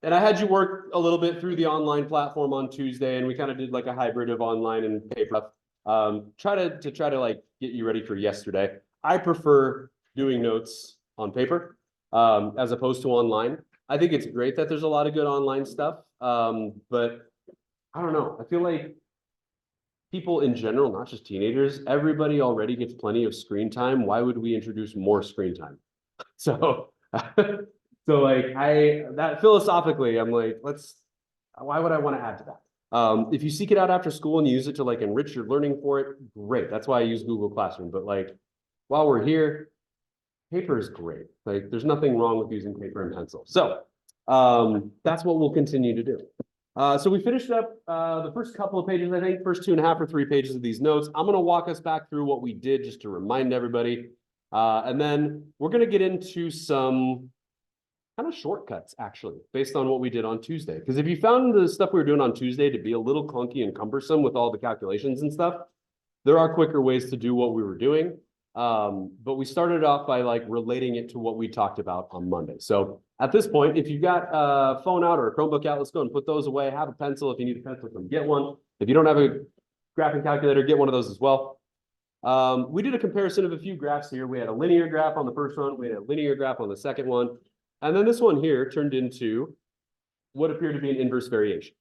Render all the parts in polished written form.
And I had you work a little bit through the online platform on Tuesday, and we kind of did like a hybrid of online and paper. Try to like get you ready for yesterday. I prefer doing notes on paper as opposed to online. I think it's great that there's a lot of good online stuff, but I don't know. I feel like people in general, not just teenagers, everybody already gets plenty of screen time. Why would we introduce more screen time? So, so like that philosophically, I'm like, why would I want to add to that? If you seek it out after school and you use it to like enrich your learning for it, great. That's why I use Google Classroom. But like, while we're here, paper is great. Like, there's nothing wrong with using paper and pencil. So, that's what we'll continue to do. So we finished up the first couple of pages, I think, first 2.5 or 3 pages of these notes. I'm going to walk us back through what we did just to remind everybody. And then we're going to get into some kind of shortcuts, actually, based on what we did on Tuesday. Because if you found the stuff we were doing on Tuesday to be a little clunky and cumbersome with all the calculations and stuff, there are quicker ways to do what we were doing. But we started off by like relating it to what we talked about on Monday. So at this point, if you've got a phone out or a Chromebook out, let's go and put those away. Have a pencil. If you need a pencil, come get one. If you don't have a graphing calculator, get one of those as well. We did a comparison of a few graphs here. We had a linear graph on the first one. We had a linear graph on the second one. And then this one here turned into what appeared to be an inverse variation.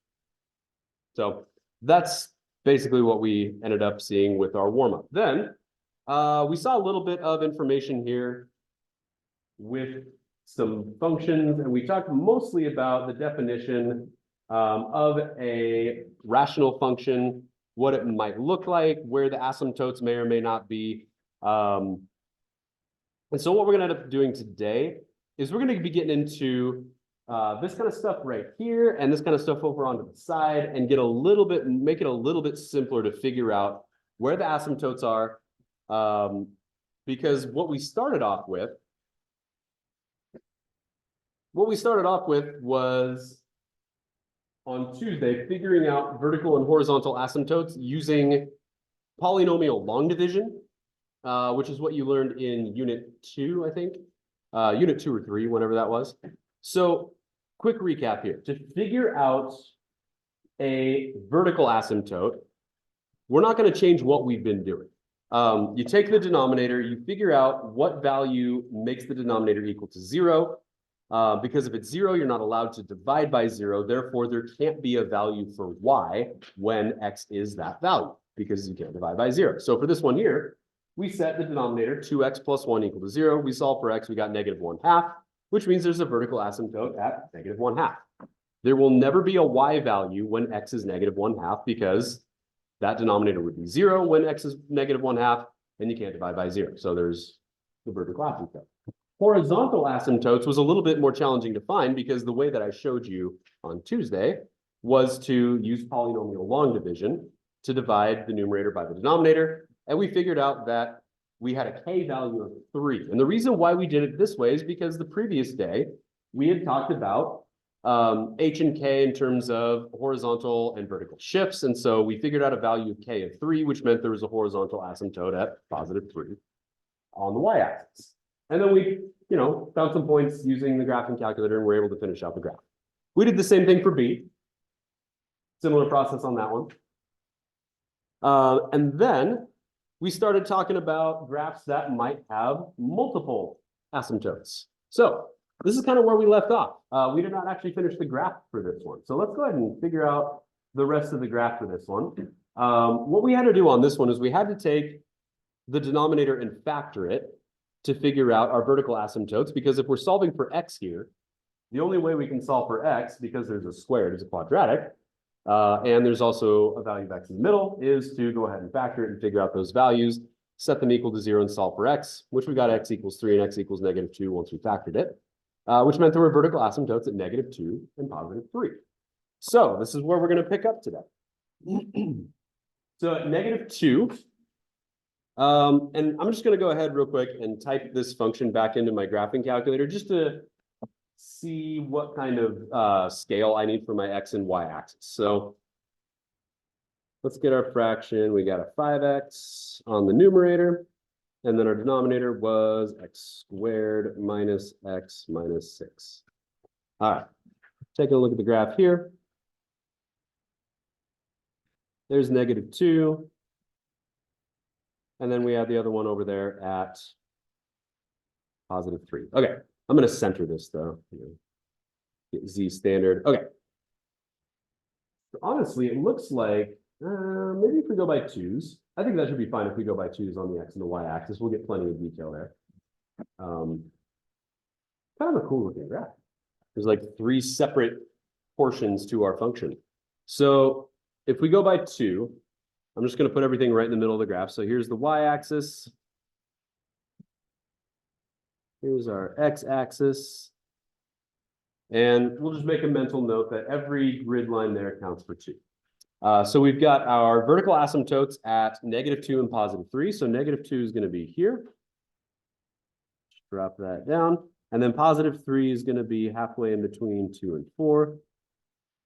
So that's basically what we ended up seeing with our warm-up. Then we saw a little bit of information here with some functions, and we talked mostly about the definition of a rational function, what it might look like, where the asymptotes may or may not be. And so what we're going to end up doing today is we're going to be getting into this kind of stuff right here and this kind of stuff over onto the side and make it a little bit simpler to figure out where the asymptotes are. Because what we started off with was on Tuesday, figuring out vertical and horizontal asymptotes using polynomial long division, which is what you learned in Unit 2, I think. Unit 2 or 3, whenever that was. So quick recap here. To figure out a vertical asymptote, we're not going to change what we've been doing. You take the denominator, you figure out what value makes the denominator equal to 0. Because if it's 0, you're not allowed to divide by 0. Therefore, there can't be a value for y when x is that value, because you can't divide by 0. So for this one here, we set the denominator 2x plus 1 equal to 0. We solve for x, we got -1/2, which means there's a vertical asymptote at -1/2. There will never be a y value when x is -1/2, because that denominator would be 0 when x is -1/2, and you can't divide by 0. So there's the vertical asymptote. Horizontal asymptotes was a little bit more challenging to find, because the way that I showed you on Tuesday was to use polynomial long division to divide the numerator by the denominator. And we figured out that we had a k value of 3. And the reason why we did it this way is because the previous day we had talked about h and k in terms of horizontal and vertical shifts. And so we figured out a value of k of 3, which meant there was a horizontal asymptote at +3 on the y-axis. And then we, found some points using the graphing calculator, and we're able to finish out the graph. We did the same thing for B. Similar process on that one. And then we started talking about graphs that might have multiple asymptotes. So this is kind of where we left off. We did not actually finish the graph for this one. So let's go ahead and figure out the rest of the graph for this one. What we had to do on this one is we had to take the denominator and factor it to figure out our vertical asymptotes, because if we're solving for x here, the only way we can solve for x, because there's a squared, is a quadratic, and there's also a value of x in the middle, is to go ahead and factor it and figure out those values, set them equal to 0 and solve for x, which we got x equals 3 and x equals -2 once we factored it, which meant there were vertical asymptotes at -2 and +3. So this is where we're going to pick up today. So at -2, and I'm just going to go ahead real quick and type this function back into my graphing calculator just to see what kind of scale I need for my x and y axis. So let's get our fraction. We got a 5x on the numerator, and then our denominator was x squared minus x minus 6. All right, taking a look at the graph here. There's -2. And then we have the other one over there at +3. Okay, I'm going to center this though. Get Z standard. Okay. Honestly, it looks like maybe if we go by 2s, I think that should be fine if we go by 2s on the X and the Y axis. We'll get plenty of detail there. Kind of a cool looking graph. There's like 3 separate portions to our function. So if we go by 2, I'm just going to put everything right in the middle of the graph. So here's the Y axis. Here's our X axis. And we'll just make a mental note that every grid line there counts for 2. So we've got our vertical asymptotes at -2 and +3. So -2 is going to be here. Just drop that down. And then +3 is going to be halfway in between 2 and 4.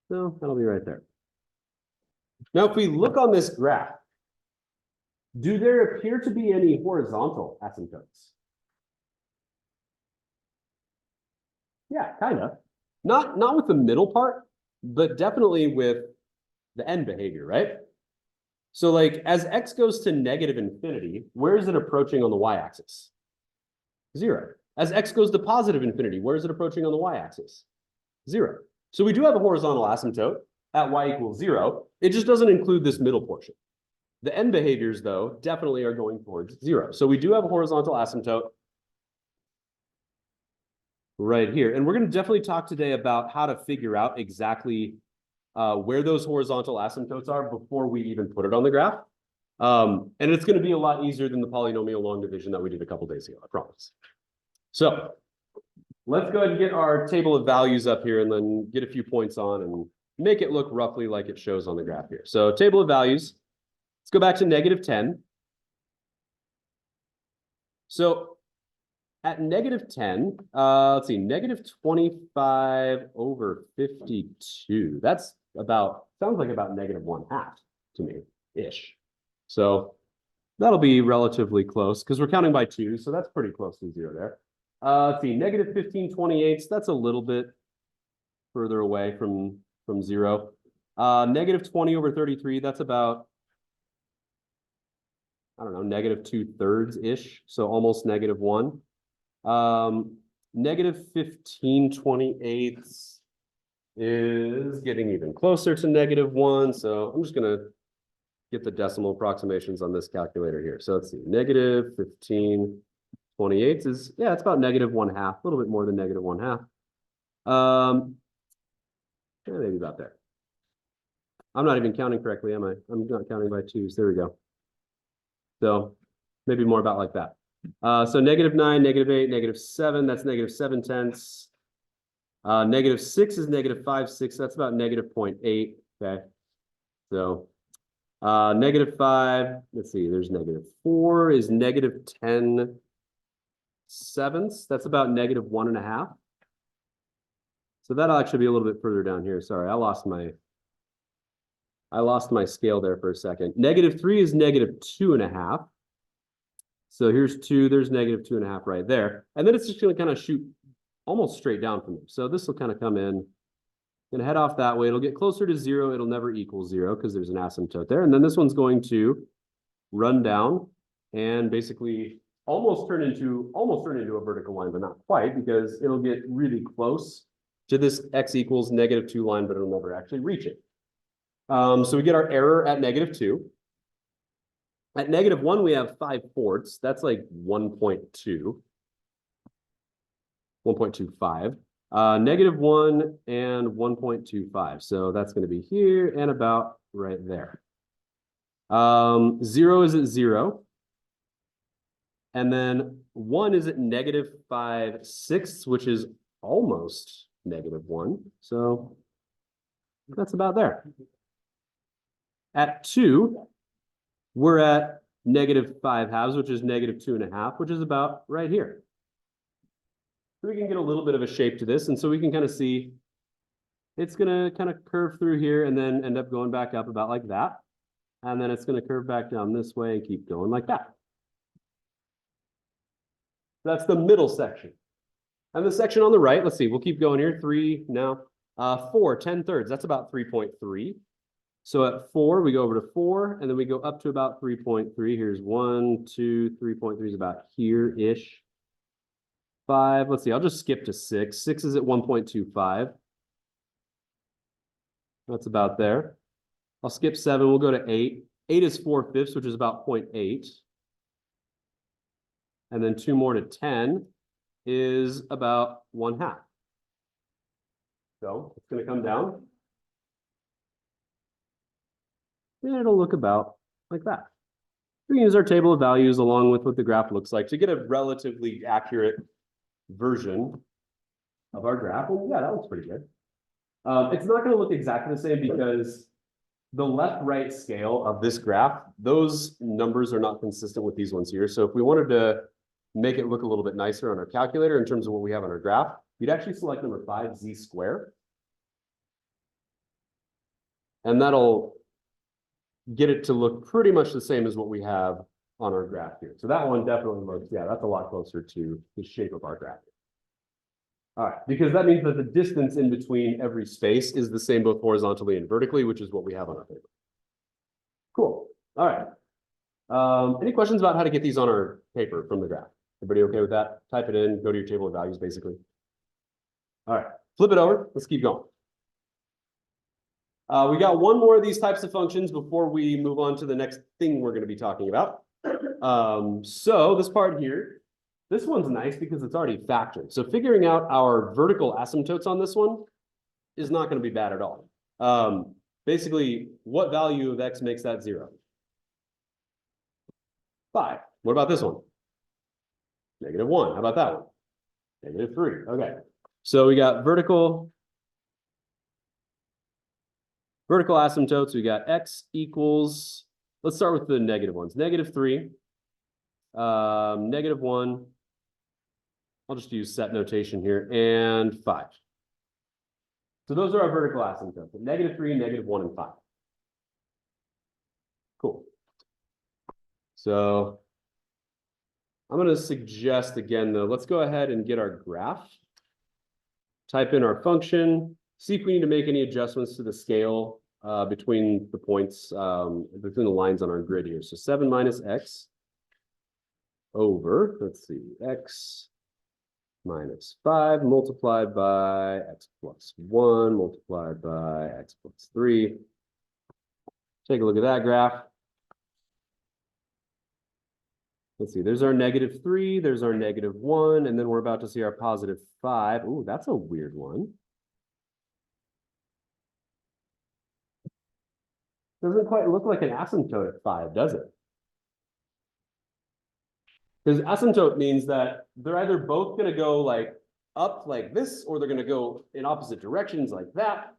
So that'll be right there. Now, if we look on this graph, do there appear to be any horizontal asymptotes? Yeah, kind of. Not with the middle part, but definitely with the end behavior, right? So like as X goes to -infinity, where is it approaching on the Y-axis? 0. As X goes to +infinity, where is it approaching on the Y-axis? 0. So we do have a horizontal asymptote at Y = 0. It just doesn't include this middle portion. The end behaviors, though, definitely are going towards 0. So we do have a horizontal asymptote right here. And we're going to definitely talk today about how to figure out exactly where those horizontal asymptotes are before we even put it on the graph. And it's going to be a lot easier than the polynomial long division that we did a couple days ago, I promise. So let's go ahead and get our table of values up here and then get a few points on and make it look roughly like it shows on the graph here. So table of values, let's go back to -10. So at -10, let's see, -25 over 52. That's about, sounds like about -1/2 to me, ish. So that'll be relatively close because we're counting by 2, so that's pretty close to 0 there. Let's see, -15/28, that's a little bit further away from 0. -20 over 33, that's about, I don't know, -2/3-ish, so almost -1. -15/28 is getting even closer to -1. So I'm just going to get the decimal approximations on this calculator here. So let's see, -15/28 is, yeah, it's about -1/2, a little bit more than -1/2. Yeah, maybe about there. I'm not even counting correctly, am I? I'm not counting by 2s. There we go. So maybe more about like that. So -9, -8, -7, that's -7/10. -6 is -5/6, that's about -0.8. Okay. So -5, let's see, there's -4 is -10/7. That's about -1.5. So that'll actually be a little bit further down here. Sorry, I lost my scale there for a second. -3 is -2.5. So here's 2, there's -2.5 right there. And then it's just going to kind of shoot almost straight down from there. So this will kind of come in and head off that way. It'll get closer to 0. It'll never equal 0 because there's an asymptote there. And then this one's going to run down and basically almost turn into a vertical line, but not quite, because it'll get really close to this X = -2 line, but it'll never actually reach it. So we get our error at -2. At -1, we have 5/4. That's like 1.2. 1.25. -1 and 1.25. So that's going to be here and about right there. 0 is at 0. And then 1 is at -5/6, which is almost -1. So that's about there. At 2, we're at -5/2, which is -2.5, which is about right here. So we can get a little bit of a shape to this. And so we can kind of see it's going to kind of curve through here and then end up going back up about like that. And then it's going to curve back down this way and keep going like that. That's the middle section. And the section on the right, let's see, we'll keep going here. 3 now. 4, 10/3. That's about 3.3. So at 4, we go over to 4, and then we go up to about 3.3. Here's 1, 2, 3.3 is about here-ish. 5, let's see, I'll just skip to 6. 6 is at 1.25. That's about there. I'll skip 7, we'll go to 8. 8 is 4/5, which is about 0.8. And then 2 more to 10 is about 1/2. So it's going to come down. And it'll look about like that. We use our table of values along with what the graph looks like to get a relatively accurate version of our graph. Well, yeah, that looks pretty good. It's not going to look exactly the same because the left-right scale of this graph, those numbers are not consistent with these ones here. So if we wanted to make it look a little bit nicer on our calculator in terms of what we have on our graph, you'd actually select number 5, z squared. And that'll get it to look pretty much the same as what we have on our graph here. So that one definitely looks, yeah, that's a lot closer to the shape of our graph. All right, because that means that the distance in between every space is the same both horizontally and vertically, which is what we have on our paper. Cool. All right. Any questions about how to get these on our paper from the graph? Everybody okay with that? Type it in, go to your table of values, basically. All right, flip it over. Let's keep going. We got one more of these types of functions before we move on to the next thing we're going to be talking about. So this part here, this one's nice because it's already factored. So figuring out our vertical asymptotes on this one is not going to be bad at all. Basically, what value of x makes that 0? 5. What about this one? -1. How about that one? -3. Okay. So we got vertical asymptotes. We got x equals, let's start with the negative ones. -3, -1. I'll just use set notation here, and 5. So those are our vertical asymptotes, -3, -1, and 5. Cool. So I'm going to suggest again, though, let's go ahead and get our graph. Type in our function, see if we need to make any adjustments to the scale between the points, between the lines on our grid here. So 7 minus x over, let's see, x minus 5 multiplied by x plus 1 multiplied by x plus 3. Take a look at that graph. Let's see, there's our -3, there's our -1, and then we're about to see our +5. Ooh, that's a weird one. Doesn't quite look like an asymptote at 5, does it? Because asymptote means that they're either both going to go like up like this, or they're going to go in opposite directions like that.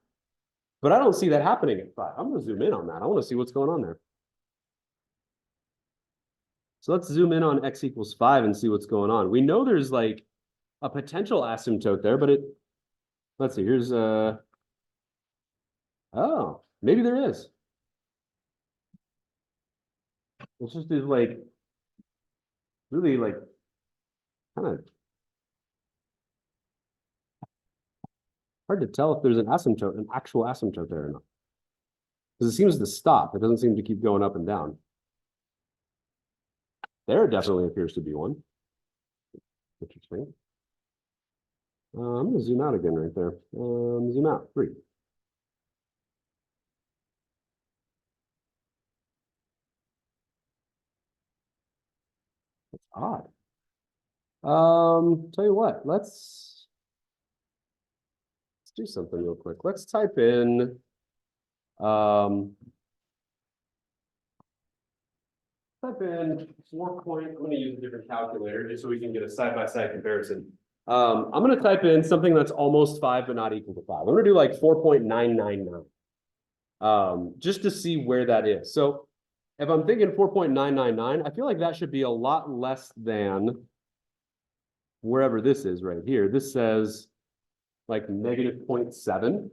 But I don't see that happening at 5. I'm going to zoom in on that. I want to see what's going on there. So let's zoom in on x equals 5 and see what's going on. We know there's like a potential asymptote there, but let's see, here's oh, maybe there is. It's just is like really like kind of hard to tell if there's an asymptote, an actual asymptote there or not. Because it seems to stop. It doesn't seem to keep going up and down. There definitely appears to be one. Interesting. I'm going to zoom out again right there. Zoom out. 3. That's odd. Tell you what, let's do something real quick. Let's type in I'm going to use a different calculator just so we can get a side-by-side comparison. I'm going to type in something that's almost 5 but not equal to 5. I'm going to do like 4.999 just to see where that is. So if I'm thinking 4.999, I feel like that should be a lot less than wherever this is right here. This says like -0.7.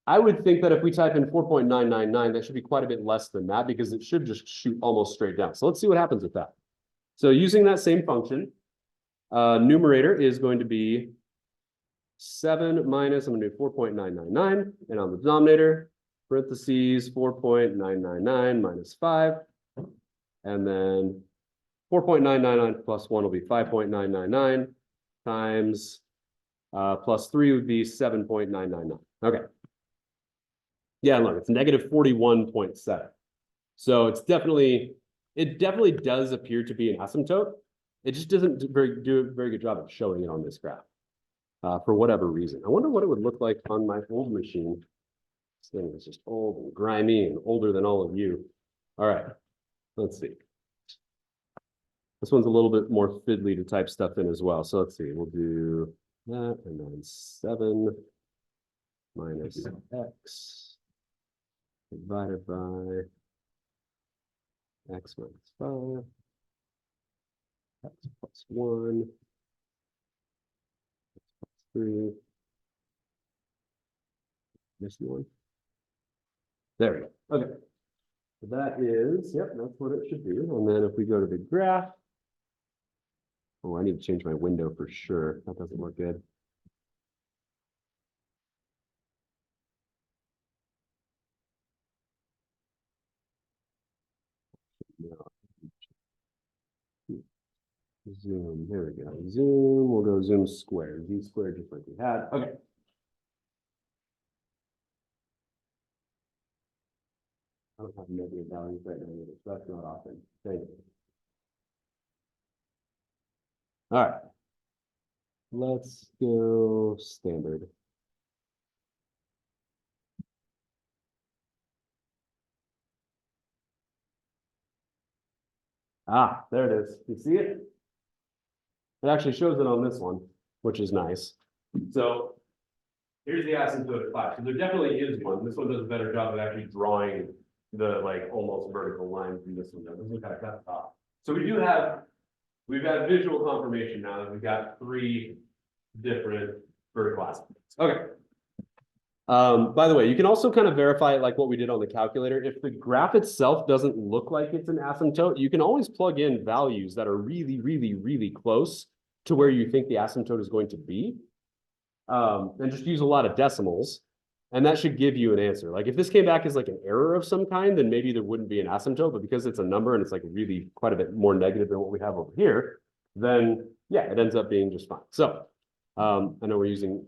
I would think that if we type in 4.999, that should be quite a bit less than that because it should just shoot almost straight down. So let's see what happens with that. So using that same function, Numerator is going to be 7 minus, I'm gonna do 4.999, and on the denominator, parentheses, 4.999 minus 5, and then 4.999 plus 1 will be 5.999 times plus 3 would be 7.999. Okay. Yeah, look, it's negative 41.7. So it definitely does appear to be an asymptote. It just doesn't do a very good job of showing it on this graph for whatever reason. I wonder what it would look like on my old machine. This thing is just old and grimy and older than all of you. All right, let's see. This one's a little bit more fiddly to type stuff in as well. So let's see, we'll do that and then 7 minus x divided by x minus 5, x plus 1, x plus 3, this one. There we go. Okay. So that is, yep, that's what it should do. And then if we go to the graph, oh, I need to change my window for sure. That doesn't look good. No. Zoom, there we go. Zoom, we'll go zoom squared, z squared, just like we had. Okay. I don't have negative values right now, so that's not often. Thank you. All right. Let's go standard. Ah, there it is. You see it? It actually shows it on this one, which is nice. So here's the asymptote at 5. So there definitely is one. This one does a better job of actually drawing the like almost vertical line from this one. This one kind of cut off. So we've got visual confirmation now that we've got 3 different vertical asymptotes. Okay. By the way, you can also kind of verify it like what we did on the calculator. If the graph itself doesn't look like it's an asymptote, you can always plug in values that are really, really, really close to where you think the asymptote is going to be. And just use a lot of decimals. And that should give you an answer. Like if this came back as like an error of some kind, then maybe there wouldn't be an asymptote, but because it's a number and it's like really quite a bit more negative than what we have over here, then yeah, it ends up being just fine. So I know I'm using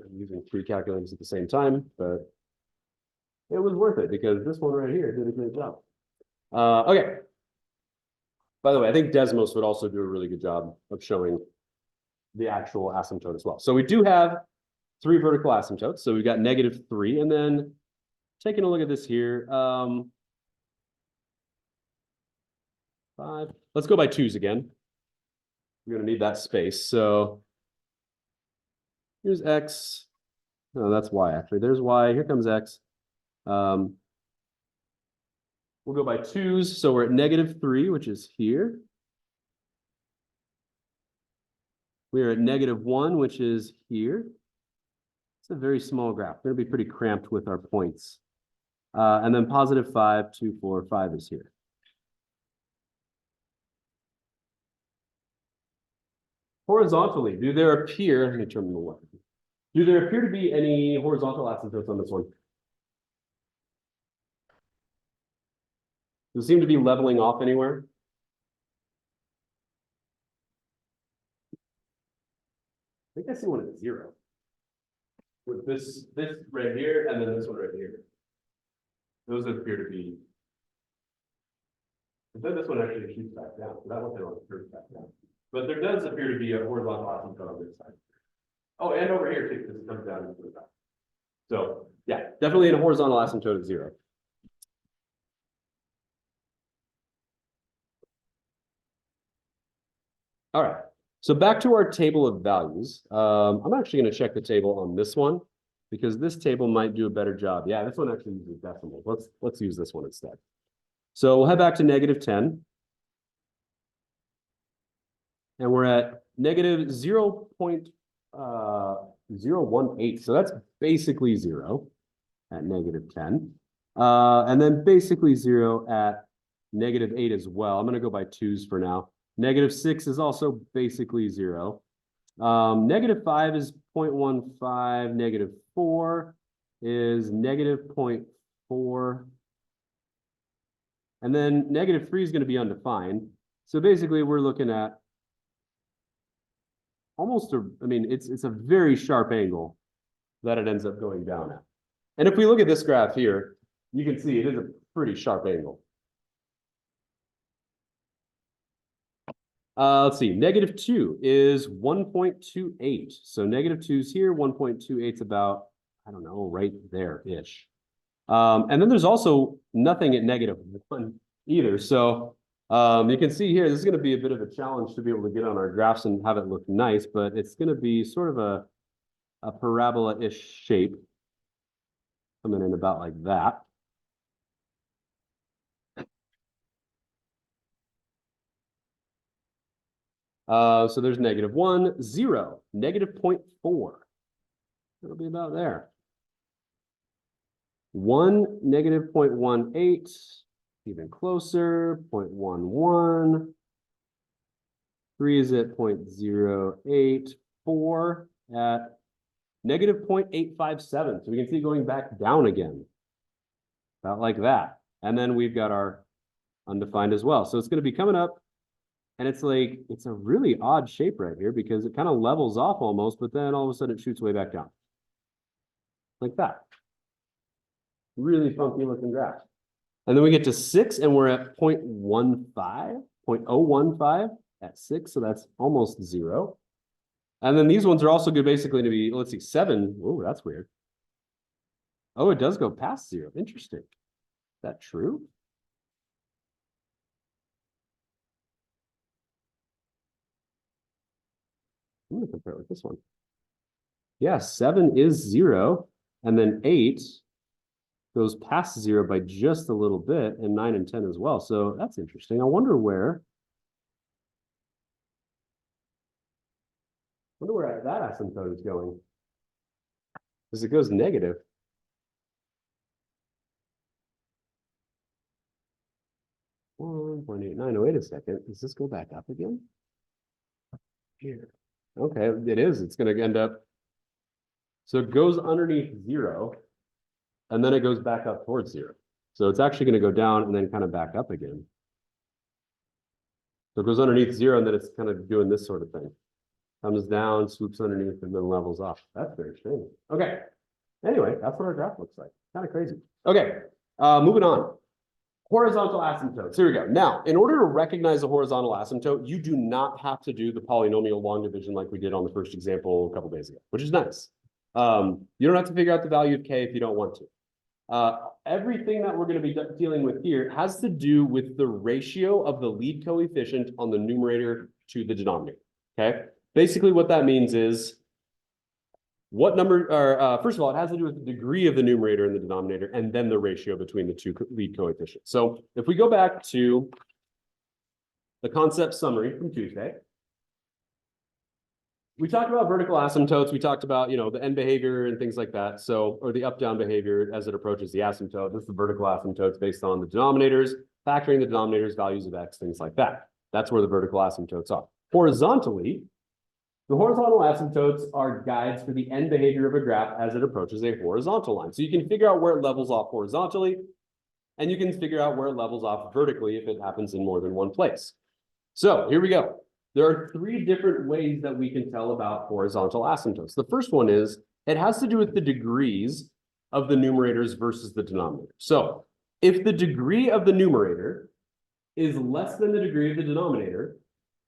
3 calculators at the same time, but it was worth it because this one right here did a great job. Okay. By the way, I think Desmos would also do a really good job of showing the actual asymptote as well. So we do have 3 vertical asymptotes. So we've got -3, and then taking a look at this here, 5. Let's go by 2s again. We're gonna need that space. So here's x. No, that's y actually. There's y. Here comes x. We'll go by 2s. So we're at -3, which is here. We are at -1, which is here. It's a very small graph. We're going to be pretty cramped with our points. And then +5, 2, 4, 5 is here. Horizontally, do there appear, let me turn the left. Do there appear to be any horizontal asymptotes on this one? Does it seem to be leveling off anywhere? I think I see one at 0. With this right here, and then this one right here. Those appear to be. But then this one actually shoots back down. So that one there curves back down. But there does appear to be a horizontal asymptote on this side. Oh, and over here too, because it comes down into the back. So yeah, definitely a horizontal asymptote at 0. All right. So back to our table of values. I'm actually going to check the table on this one because this table might do a better job. Yeah, this one actually uses decimals. Let's use this one instead. So we'll head back to -10. And we're at -0.018. So that's basically 0 at -10. And then basically 0 at -8 as well. I'm going to go by 2s for now. -6 is also basically 0. -5 is 0.15, -4 is -0.4. And then -3 is going to be undefined. So basically we're looking at almost it's a very sharp angle that it ends up going down at. And if we look at this graph here, you can see it is a pretty sharp angle. Let's see, -2 is 1.28. So -2 is here, 1.28 is about, I don't know, right there-ish. And then there's also nothing at -1 either. So you can see here, this is going to be a bit of a challenge to be able to get on our graphs and have it look nice, but it's going to be sort of a parabola-ish shape coming in about like that. So there's -1, 0, -0.4. It'll be about there. 1, -0.18, even closer, 0.11. 3 is at 0.084 at -0.857. So we can see going back down again, about like that. And then we've got our undefined as well. So it's going to be coming up. And it's like, it's a really odd shape right here because it kind of levels off almost, but then all of a sudden it shoots way back down. Like that. Really funky looking graph. And then we get to 6 and we're at 0.15 at 6. So that's almost 0. And then these ones are also good basically to be, let's see, 7. Oh, that's weird. Oh, it does go past 0. Interesting. Is that true? I'm going to compare it with this one. Yeah, 7 is 0. And then 8 goes past 0 by just a little bit, and 9 and 10 as well. So that's interesting. I wonder where that asymptote is going. Because it goes negative. $1.89. Oh, wait a second. Does this go back up again? Here. Okay, it is. It's going to end up. So it goes underneath 0, and then it goes back up towards 0. So it's actually going to go down and then kind of back up again. So it goes underneath 0, and then it's kind of doing this sort of thing. Comes down, swoops underneath, and then levels off. That's very strange. Okay. Anyway, that's what our graph looks like. Kind of crazy. Okay, moving on. Horizontal asymptotes. Here we go. Now, in order to recognize a horizontal asymptote, you do not have to do the polynomial long division like we did on the first example a couple days ago, which is nice. You don't have to figure out the value of K if you don't want to. Everything that we're going to be dealing with here has to do with the ratio of the lead coefficient on the numerator to the denominator. Okay. Basically, what that means is what number, or first of all, it has to do with the degree of the numerator and the denominator, and then the ratio between the two lead coefficients. So if we go back to the concept summary from Tuesday, we talked about vertical asymptotes. We talked about, the end behavior and things like that. So, or the up-down behavior as it approaches the asymptote. This is the vertical asymptotes based on the denominators, factoring the denominators, values of X, things like that. That's where the vertical asymptotes are. Horizontally, the horizontal asymptotes are guides for the end behavior of a graph as it approaches a horizontal line. So you can figure out where it levels off horizontally, and you can figure out where it levels off vertically if it happens in more than one place. So here we go. There are 3 different ways that we can tell about horizontal asymptotes. The first one is it has to do with the degrees of the numerators versus the denominator. So if the degree of the numerator is less than the degree of the denominator,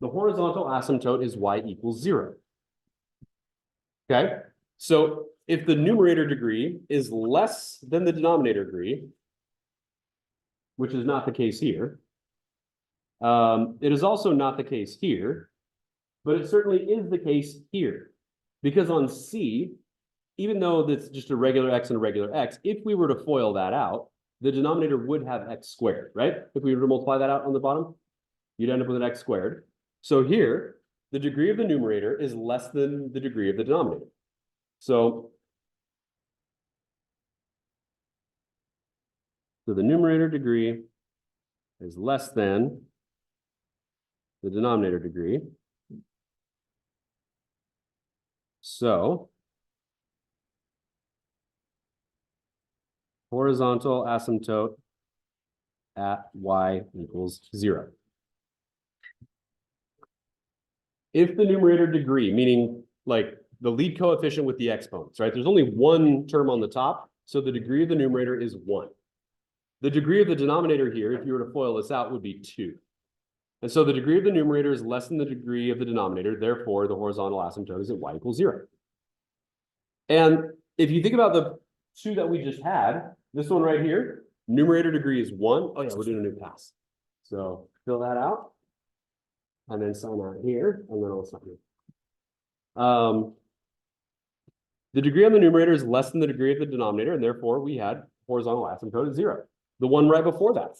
the horizontal asymptote is y equals 0. Okay, so if the numerator degree is less than the denominator degree, which is not the case here, it is also not the case here, but it certainly is the case here. Because on C, even though that's just a regular X and a regular X, if we were to FOIL that out, the denominator would have X squared, right? If we were to multiply that out on the bottom, you'd end up with an X squared. So here, the degree of the numerator is less than the degree of the denominator. So the numerator degree is less than the denominator degree. So horizontal asymptote at y equals 0. If the numerator degree, meaning like the lead coefficient with the exponents, right? There's only one term on the top, so the degree of the numerator is 1. The degree of the denominator here, if you were to FOIL this out, would be 2. And so the degree of the numerator is less than the degree of the denominator, therefore the horizontal asymptote is at y equals 0. And if you think about the two that we just had, this one right here, numerator degree is 1. Oh yeah, we're doing a new pass. So fill that out. And then sign out here, and then I'll sign here. The degree on the numerator is less than the degree of the denominator, and therefore we had horizontal asymptote at 0. The one right before that.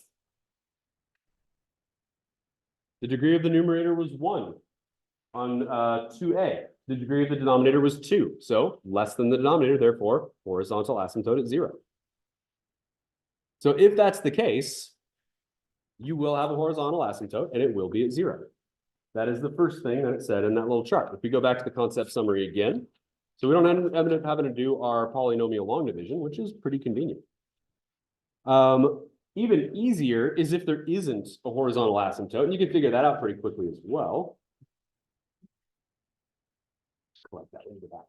The degree of the numerator was 1 on 2a. The degree of the denominator was 2, so less than the denominator, therefore horizontal asymptote at 0. So if that's the case, you will have a horizontal asymptote, and it will be at 0. That is the first thing that it said in that little chart. If we go back to the concept summary again, so we don't end up having to do our polynomial long division, which is pretty convenient. Even easier is if there isn't a horizontal asymptote, and you can figure that out pretty quickly as well. Collect that into that.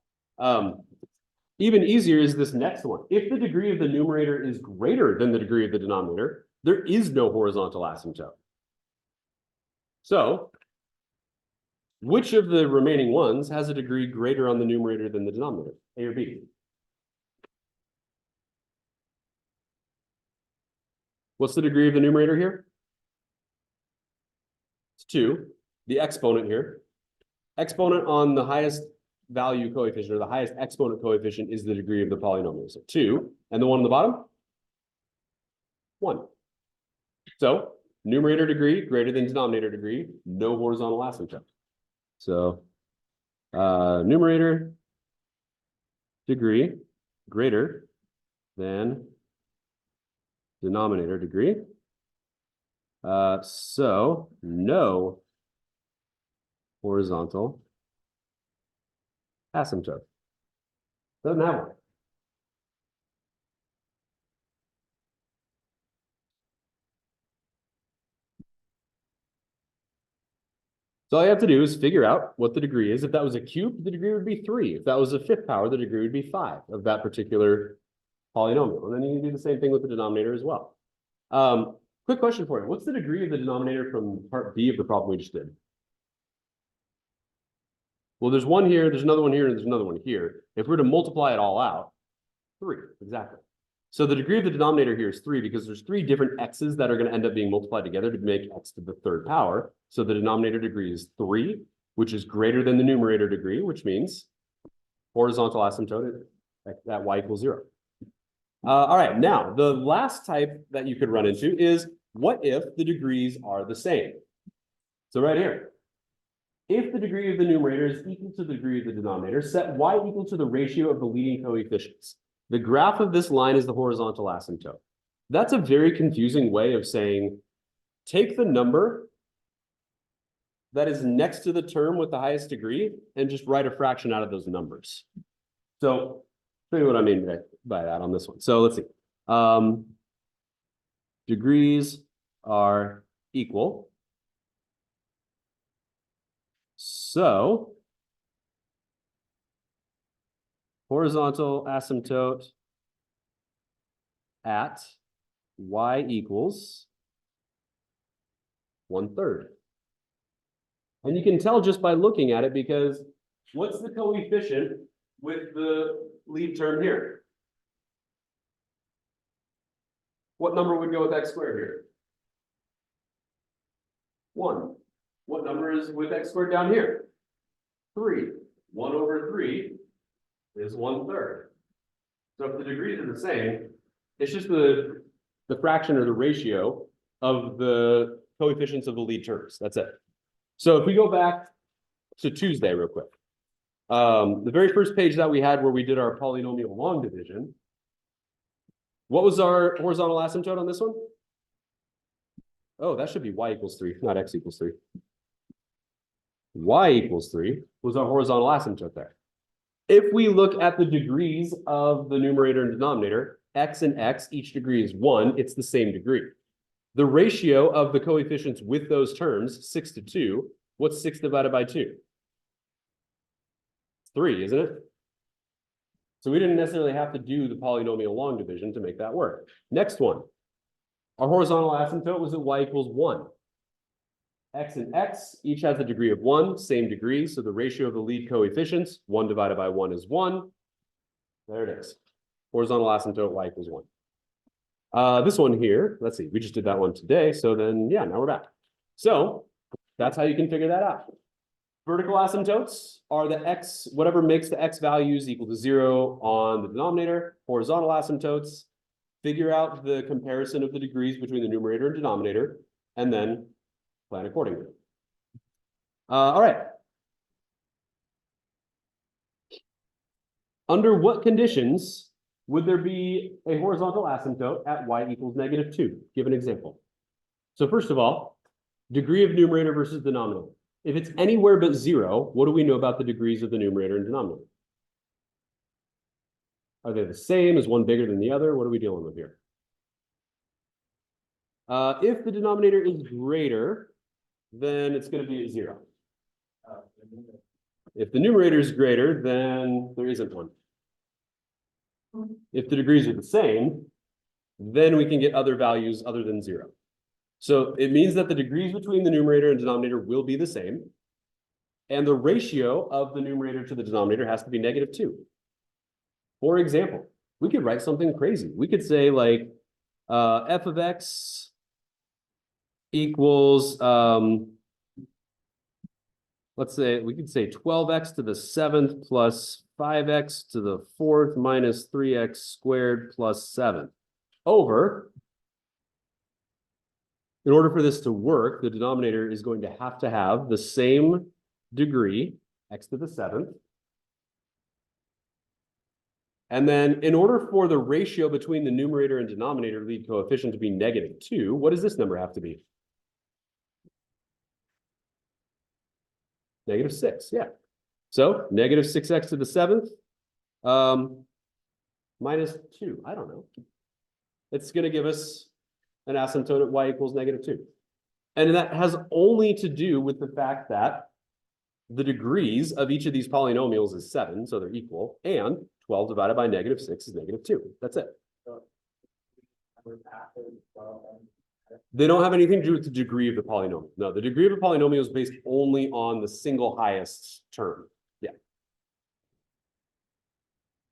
Even easier is this next one. If the degree of the numerator is greater than the degree of the denominator, there is no horizontal asymptote. So which of the remaining ones has a degree greater on the numerator than the denominator, A or B? What's the degree of the numerator here? It's 2. The exponent here. Exponent on the highest value coefficient, or the highest exponent coefficient, is the degree of the polynomial. So 2. And the one on the bottom? 1. So numerator degree greater than denominator degree, no horizontal asymptote. So numerator degree greater than denominator degree. So no horizontal asymptote. Doesn't have one. So all you have to do is figure out what the degree is. If that was a cube, the degree would be 3. If that was a 5th power, the degree would be 5 of that particular polynomial. And then you can do the same thing with the denominator as well. Quick question for you. What's the degree of the denominator from part B of the problem we just did? Well, there's one here, there's another one here, and there's another one here. If we were to multiply it all out, 3, exactly. So the degree of the denominator here is 3 because there's 3 different x's that are going to end up being multiplied together to make x to the 3rd power. So the denominator degree is 3, which is greater than the numerator degree, which means horizontal asymptote at y equals 0. All right, now the last type that you could run into is what if the degrees are the same? So right here, if the degree of the numerator is equal to the degree of the denominator, set y equal to the ratio of the leading coefficients. The graph of this line is the horizontal asymptote. That's a very confusing way of saying, take the number that is next to the term with the highest degree and just write a fraction out of those numbers. So, show you what I mean by that on this one. So let's see. Degrees are equal. So horizontal asymptote at y equals 1/3. And you can tell just by looking at it, because what's the coefficient with the lead term here? What number would go with x squared here? 1. What number is with x squared down here? 3. 1 over 3 is 1/3. So if the degrees are the same, it's just the fraction or the ratio of the coefficients of the lead terms. That's it. So if we go back to Tuesday real quick, the very first page that we had where we did our polynomial long division, what was our horizontal asymptote on this one? Oh, that should be y equals 3, not x equals 3. Y equals 3 was our horizontal asymptote there. If we look at the degrees of the numerator and denominator, x and x, each degree is 1, it's the same degree. The ratio of the coefficients with those terms, 6 to 2, what's 6 divided by 2? 3, isn't it? So we didn't necessarily have to do the polynomial long division to make that work. Next one. Our horizontal asymptote was at y equals 1. X and x each has a degree of 1, same degree, so the ratio of the lead coefficients, 1 divided by 1 is 1. There it is. Horizontal asymptote, y equals 1. This one here, let's see, we just did that one today, so then, yeah, now we're back. So that's how you can figure that out. Vertical asymptotes are the x, whatever makes the x values equal to 0 on the denominator. Horizontal asymptotes, figure out the comparison of the degrees between the numerator and denominator, and then plan accordingly. All right. Under what conditions would there be a horizontal asymptote at y equals -2? Give an example. So first of all, degree of numerator versus denominator. If it's anywhere but 0, what do we know about the degrees of the numerator and denominator? Are they the same? Is one bigger than the other? What are we dealing with here? If the denominator is greater, then it's going to be at 0. If the numerator is greater, then there isn't one. If the degrees are the same, then we can get other values other than 0. So it means that the degrees between the numerator and denominator will be the same. And the ratio of the numerator to the denominator has to be -2. For example, we could write something crazy. We could say like f of x equals, let's say, we could say 12x to the 7th plus 5x to the 4th minus 3x squared plus 7 over, in order for this to work, the denominator is going to have the same degree, x to the 7th. And then in order for the ratio between the numerator and denominator lead coefficient to be -2, what does this number have to be? -6, yeah. So -6x to the 7th minus 2, I don't know. It's going to give us an asymptote at y equals -2. And that has only to do with the fact that the degrees of each of these polynomials is 7, so they're equal, and 12 divided by -6 is -2. That's it. They don't have anything to do with the degree of the polynomial. No, the degree of the polynomial is based only on the single highest term. Yeah.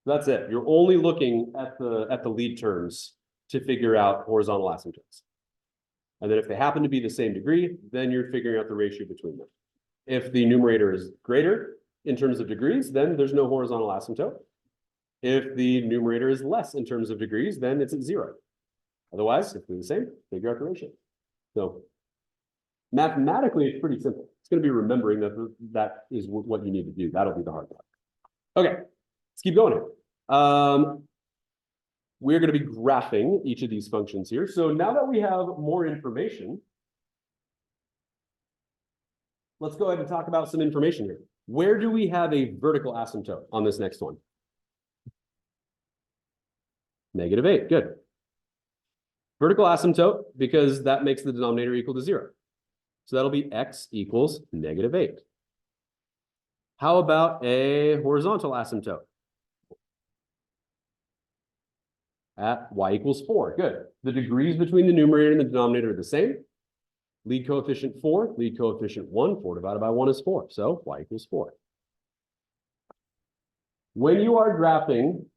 That's it. You're only looking at the lead terms to figure out horizontal asymptotes. And then if they happen to be the same degree, then you're figuring out the ratio between them. If the numerator is greater in terms of degrees, then there's no horizontal asymptote. If the numerator is less in terms of degrees, then it's at 0. Otherwise, if they're the same, figure out the ratio. So mathematically, it's pretty simple. It's going to be remembering that that is what you need to do. That'll be the hard part. Okay, let's keep going here. We're going to be graphing each of these functions here. So now that we have more information, let's go ahead and talk about some information here. Where do we have a vertical asymptote on this next one? -8, good. Vertical asymptote, because that makes the denominator equal to 0. So that'll be x equals -8. How about a horizontal asymptote? At y equals 4, good. The degrees between the numerator and the denominator are the same. Lead coefficient 4, lead coefficient 1, 4 divided by 1 is 4, so y equals 4. When you are graphing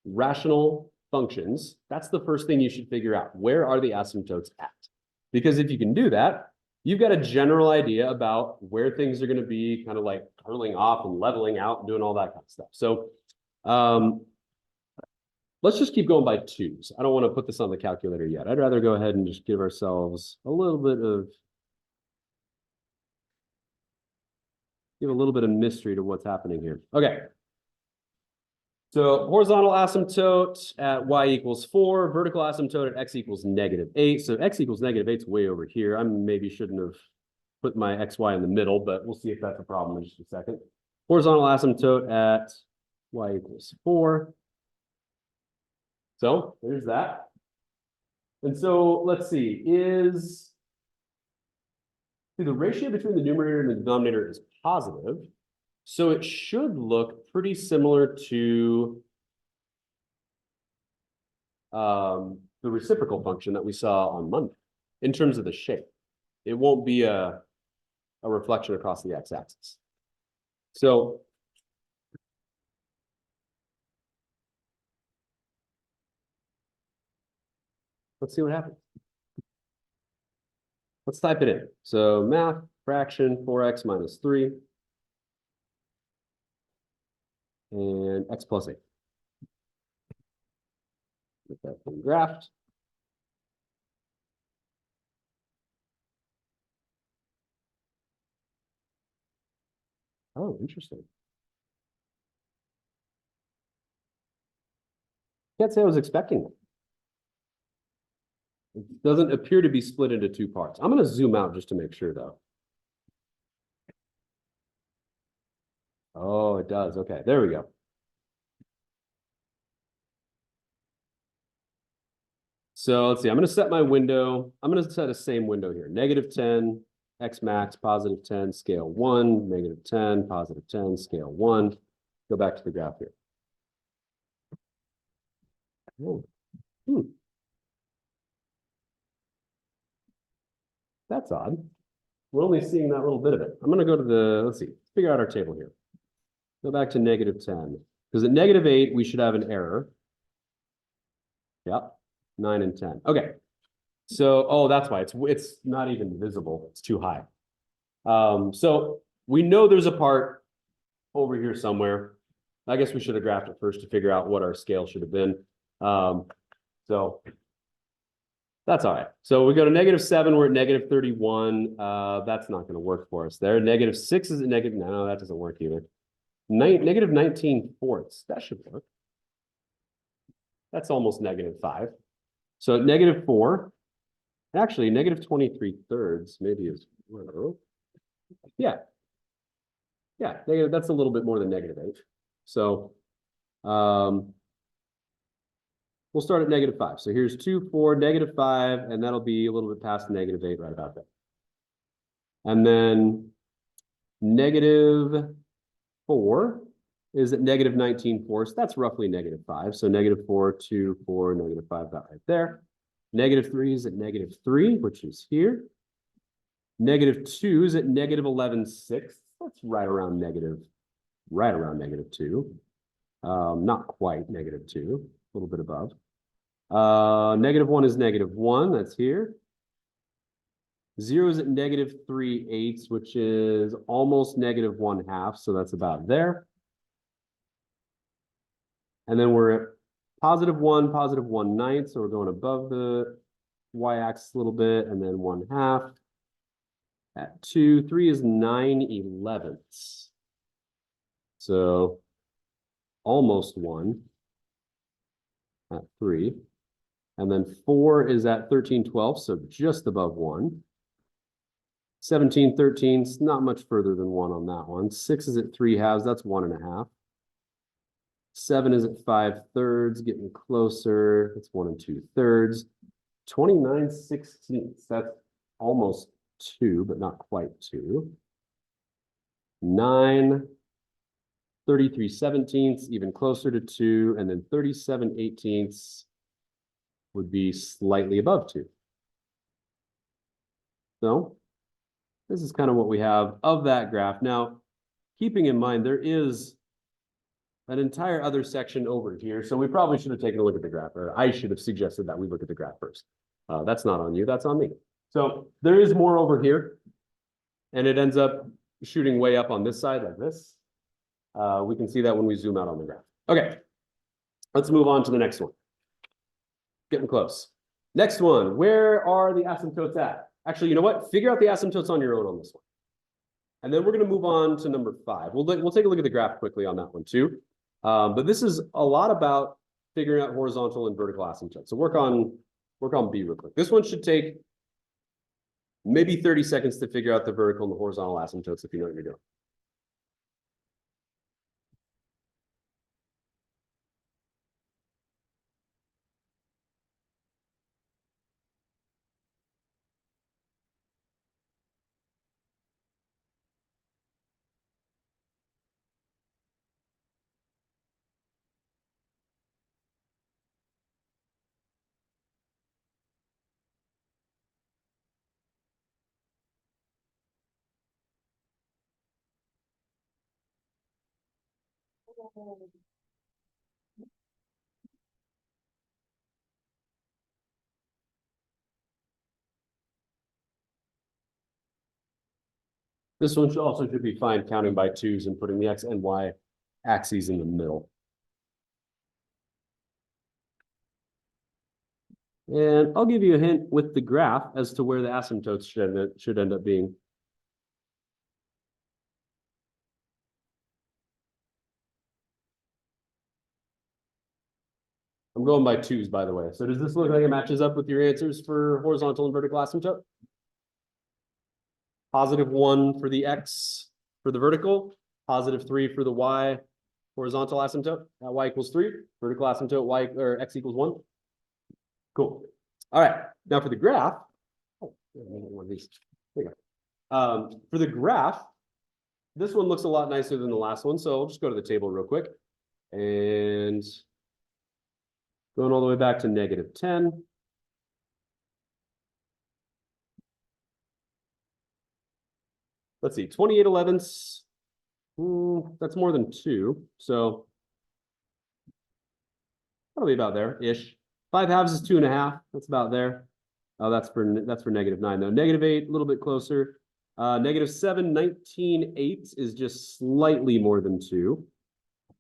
rational functions, that's the first thing you should figure out. Where are the asymptotes at? Because if you can do that, you've got a general idea about where things are going to be kind of like curling off and leveling out and doing all that kind of stuff. So let's just keep going by 2s. I don't want to put this on the calculator yet. I'd rather go ahead and just give ourselves a little bit of mystery to what's happening here. Okay. So horizontal asymptote at y equals 4, vertical asymptote at x equals -8. So x equals -8 is way over here. I maybe shouldn't have put my xy in the middle, but we'll see if that's a problem in just a second. Horizontal asymptote at y equals 4. So there's that. And so let's see, the ratio between the numerator and the denominator is positive. So it should look pretty similar to the reciprocal function that we saw on Monday in terms of the shape. It won't be a reflection across the x-axis. So let's see what happens. Let's type it in. So math, fraction, 4x minus 3. And x plus 8. Get that thing graphed. Oh, interesting. Can't say I was expecting that. It doesn't appear to be split into two parts. I'm going to zoom out just to make sure, though. Oh, it does. Okay, there we go. So let's see. I'm going to set my window. I'm going to set a same window here. -10, x max, +10, scale 1, -10, +10, scale 1. Go back to the graph here. Oh. That's odd. We're only seeing that little bit of it. I'm going to go to the, let's see, figure out our table here. Go back to -10. Because at -8, we should have an error. Yep, 9 and 10. Okay. So, oh, that's why it's not even visible. It's too high. So we know there's a part over here somewhere. I guess we should have graphed it first to figure out what our scale should have been. So that's all right. So we go to -7, we're at -31. That's not going to work for us there. -6 is at negative. No, that doesn't work either. -19/4. That should work. That's almost -5. So at -4, actually -23/3 maybe is, yeah. Yeah, that's a little bit more than -8. So we'll start at -5. So here's 2, 4, -5, and that'll be a little bit past -8 right about there. And then -4 is at -19/4. So that's roughly -5. So -4, 2, 4, -5, that right there. -3 is at -3, which is here. -2 is at -11/6. That's right around -2. Not quite -2, a little bit above. -1 is -1, that's here. 0 is at -3/8, which is almost -1/2, so that's about there. And then we're at +1, +1/9, so we're going above the y-axis a little bit, and then 1/2. At 2, 3 is 9/11. So almost 1 at 3. And then 4 is at 13/12, so just above 1. 17/13, not much further than 1 on that one. 6 is at 3/2, that's 1.5. 7 is at 5/3, getting closer. That's 1 2/3. 29/16, that's almost 2, but not quite 2. 9, 33/17, even closer to 2, and then 37/18 would be slightly above 2. So this is kind of what we have of that graph. Now, keeping in mind, there is an entire other section over here. So we probably should have taken a look at the graph, or I should have suggested that we look at the graph first. That's not on you, that's on me. So there is more over here, and it ends up shooting way up on this side like this. We can see that when we zoom out on the graph. Okay, let's move on to the next one. Getting close. Next one, where are the asymptotes at? Actually, you know what? Figure out the asymptotes on your own on this one. And then we're going to move on to number 5. We'll take a look at the graph quickly on that one too. But this is a lot about figuring out horizontal and vertical asymptotes. So work on B real quick. This one should take maybe 30 seconds to figure out the vertical and the horizontal asymptotes if you know what you're doing. This one should be fine counting by twos and putting the X and Y axes in the middle. And I'll give you a hint with the graph as to where the asymptotes should end up being. I'm going by twos, by the way. So does this look like it matches up with your answers for horizontal and vertical asymptote? +1 for the X for the vertical, +3 for the Y horizontal asymptote. Y equals 3, vertical asymptote, Y or X equals 1. Cool. All right. Now for the graph. Oh, one of these. There you go. For the graph, this one looks a lot nicer than the last one. So I'll just go to the table real quick. And going all the way back to -10. Let's see, 28/11ths. That's more than 2. So that'll be about there-ish. 5/2 is 2.5. That's about there. Oh, that's for -9 though. -8, a little bit closer. -7, 19/8 is just slightly more than 2.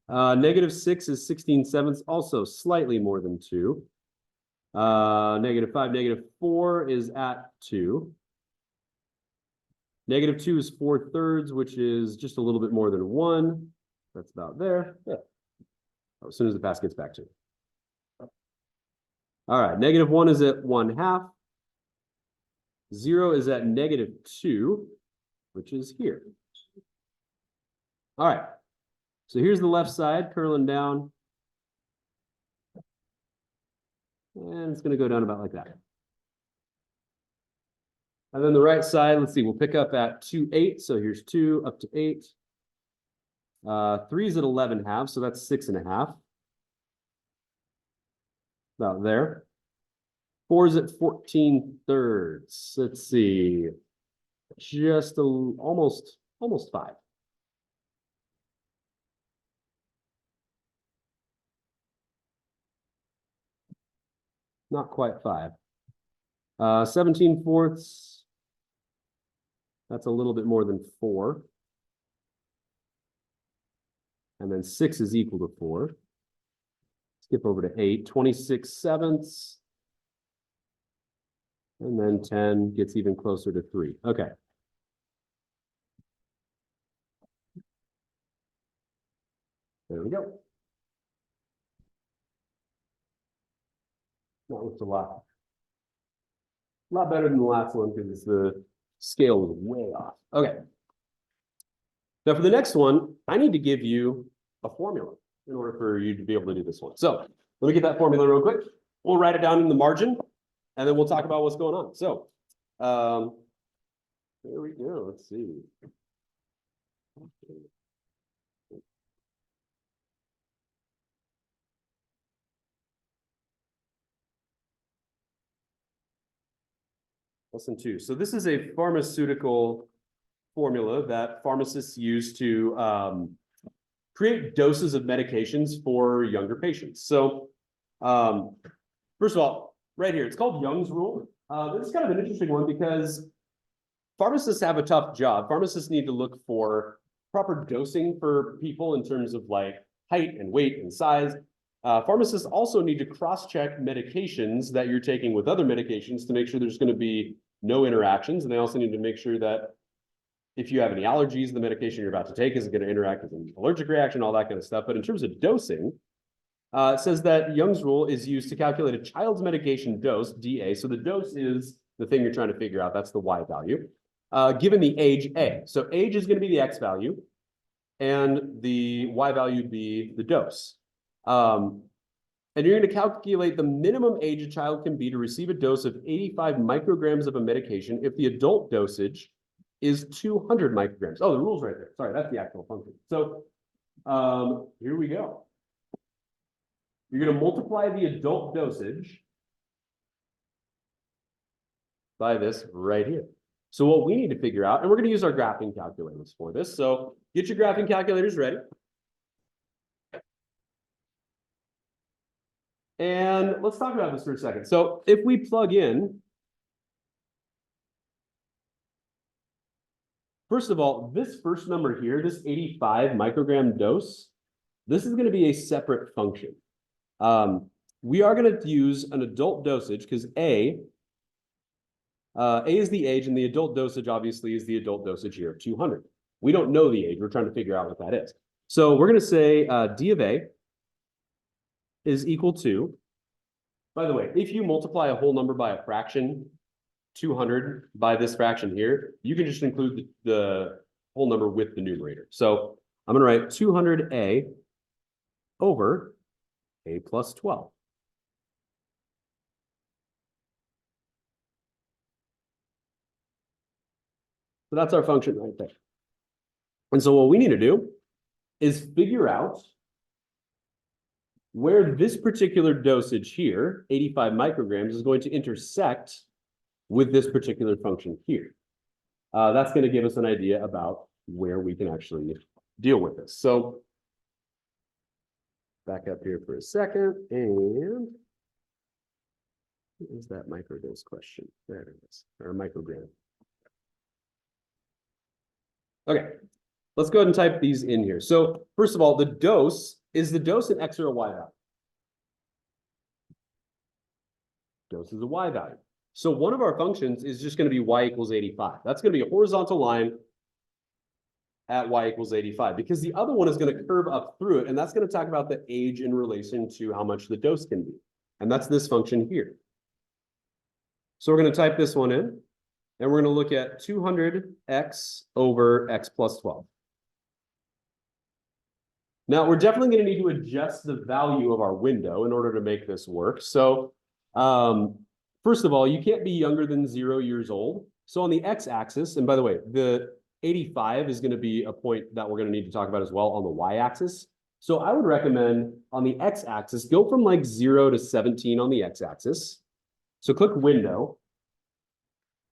-6 is 16/7, also slightly more than 2. -5, -4 is at 2. -2 is 4/3, which is just a little bit more than 1. That's about there. Yeah. Oh, as soon as the pass gets back to it. All right, -1 is at 1/2. 0 is at -2, which is here. All right. So here's the left side curling down. And it's going to go down about like that. And then the right side, let's see, we'll pick up at 2/8. So here's 2 up to 8. 3 is at 11/2, so that's 6.5. About there. 4 is at 14/3. Let's see. Just almost 5. Not quite 5. 17/4. That's a little bit more than 4. And then 6 is equal to 4. Skip over to 8. 26/7. And then 10 gets even closer to 3. Okay. There we go. That looks a lot better than the last one because the scale was way off. Okay. Now for the next one, I need to give you a formula in order for you to be able to do this one. So let me get that formula real quick. We'll write it down in the margin, and then we'll talk about what's going on. So there we go. Let's see. Lesson 2. So this is a pharmaceutical formula that pharmacists use to create doses of medications for younger patients. So first of all, right here, it's called Young's rule. This is kind of an interesting one because pharmacists have a tough job. Pharmacists need to look for proper dosing for people in terms of like height and weight and size. Pharmacists also need to cross-check medications that you're taking with other medications to make sure there's going to be no interactions. And they also need to make sure that if you have any allergies, the medication you're about to take isn't going to interact with an allergic reaction, all that kind of stuff. But in terms of dosing, it says that Young's rule is used to calculate a child's medication dose, DA. So the dose is the thing you're trying to figure out. That's the Y value, given the age A. So age is going to be the X value, and the Y value would be the dose. And you're going to calculate the minimum age a child can be to receive a dose of 85 micrograms of a medication if the adult dosage is 200 micrograms. Oh, the rule's right there. Sorry, that's the actual function. So here we go. You're going to multiply the adult dosage by this right here. So what we need to figure out, and we're going to use our graphing calculators for this. So get your graphing calculators ready. And let's talk about this for a second. So if we plug in, first of all, this first number here, this 85 microgram dose, this is going to be a separate function. We are going to use an adult dosage because A is the age, and the adult dosage obviously is the adult dosage here of 200. We don't know the age. We're trying to figure out what that is. So we're going to say D of A is equal to, by the way, if you multiply a whole number by a fraction, 200 by this fraction here, you can just include the whole number with the numerator. So I'm going to write 200A over A plus 12. So that's our function right there. And so what we need to do is figure out where this particular dosage here, 85 micrograms, is going to intersect with this particular function here. That's going to give us an idea about where we can actually deal with this. So back up here for a second, and what is that microdose question? There it is, or microgram. Okay, let's go ahead and type these in here. So first of all, the dose, is the dose an X or a Y value? Dose is a Y value. So one of our functions is just going to be Y equals 85. That's going to be a horizontal line at Y equals 85, because the other one is going to curve up through it, and that's going to talk about the age in relation to how much the dose can be. And that's this function here. So we're going to type this one in, and we're going to look at 200x over x plus 12. Now, we're definitely going to need to adjust the value of our window in order to make this work. So first of all, you can't be younger than 0 years old. So on the x-axis, and by the way, the 85 is going to be a point that we're going to need to talk about as well on the y-axis. So I would recommend on the x-axis, go from like 0 to 17 on the x-axis. So click window.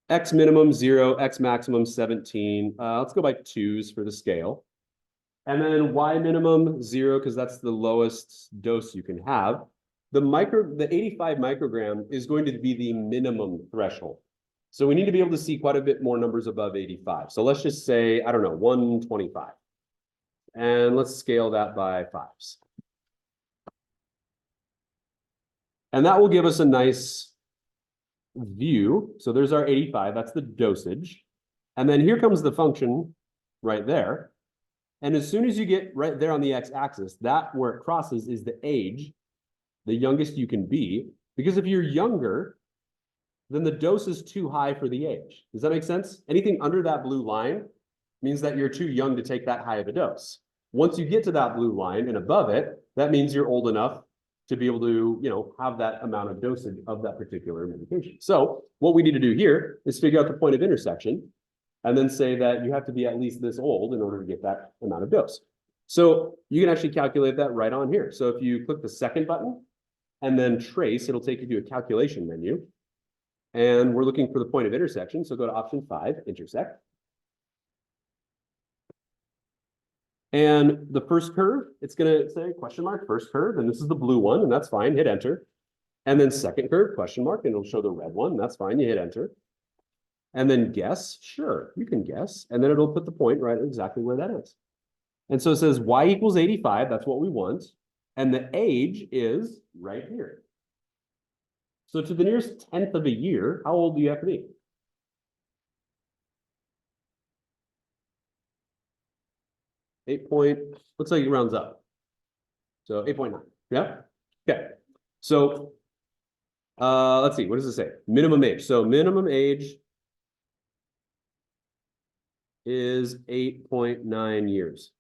X minimum 0, X maximum 17. Let's go by 2s for the scale. And then Y minimum 0, because that's the lowest dose you can have. The 85 microgram is going to be the minimum threshold. So we need to be able to see quite a bit more numbers above 85. So let's just say, I don't know, 125. And let's scale that by 5s. And that will give us a nice view. So there's our 85, that's the dosage. And then here comes the function right there. And as soon as you get right there on the x-axis, that where it crosses is the age, the youngest you can be. Because if you're younger, then the dose is too high for the age. Does that make sense? Anything under that blue line means that you're too young to take that high of a dose. Once you get to that blue line and above it, that means you're old enough to be able to, have that amount of dosage of that particular medication. So what we need to do here is figure out the point of intersection and then say that you have to be at least this old in order to get that amount of dose. So you can actually calculate that right on here. So if you click the second button and then trace, it'll take you to a calculation menu. And we're looking for the point of intersection. So go to option 5, intersect. And the first curve, it's going to say question mark, first curve, and this is the blue one, and that's fine, hit enter. And then second curve, question mark, and it'll show the red one, and that's fine, you hit enter. And then guess, sure, you can guess, and then it'll put the point right exactly where that is. And so it says Y equals 85, that's what we want, and the age is right here. So to the nearest 10th of a year, how old do you have to be? 8 point, looks like it rounds up. So 8.9, yeah? Okay, so let's see, what does it say? Minimum age. So minimum age is 8.9 years.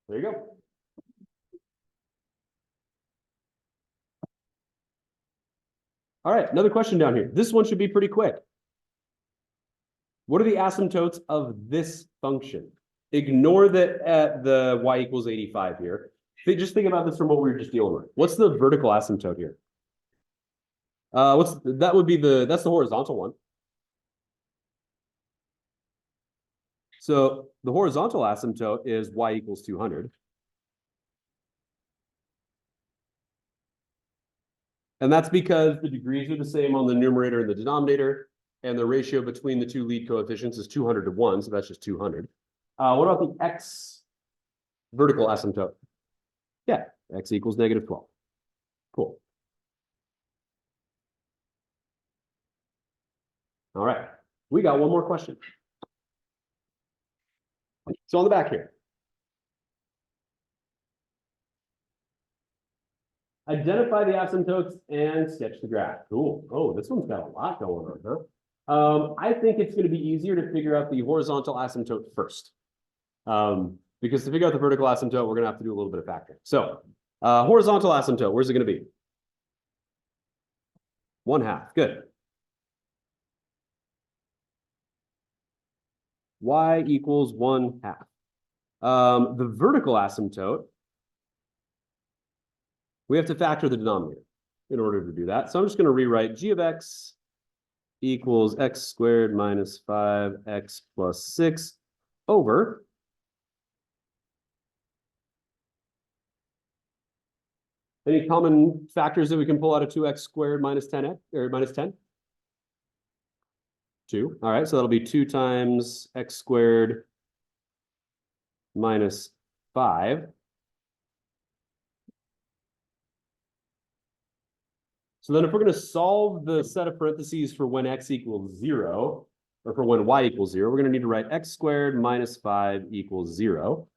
There you go. All right, another question down here. This one should be pretty quick. What are the asymptotes of this function? Ignore the y equals 85 here. Just think about this from what we were just dealing with. What's the vertical asymptote here? That's the horizontal one. So the horizontal asymptote is y equals 200. And that's because the degrees are the same on the numerator and the denominator, and the ratio between the two lead coefficients is 200 to 1, so that's just 200. What about the x vertical asymptote? Yeah, x equals negative 12. Cool. All right, we got one more question. So on the back here, identify the asymptotes and sketch the graph. Cool. Oh, this one's got a lot going on, huh? I think it's going to be easier to figure out the horizontal asymptote first. Because to figure out the vertical asymptote, we're going to have to do a little bit of factoring. So horizontal asymptote, where's it going to be? 1/2. Good. Y equals 1/2. The vertical asymptote, we have to factor the denominator in order to do that. So I'm just going to rewrite g of x equals x squared minus 5x plus 6 over any common factors that we can pull out of 2x squared minus 10x or minus 10? 2. All right, so that'll be 2 times x squared minus 5. So then if we're going to solve the set of parentheses for when x equals 0, or for when y equals 0, we're going to need to write x squared minus 5 equals 0.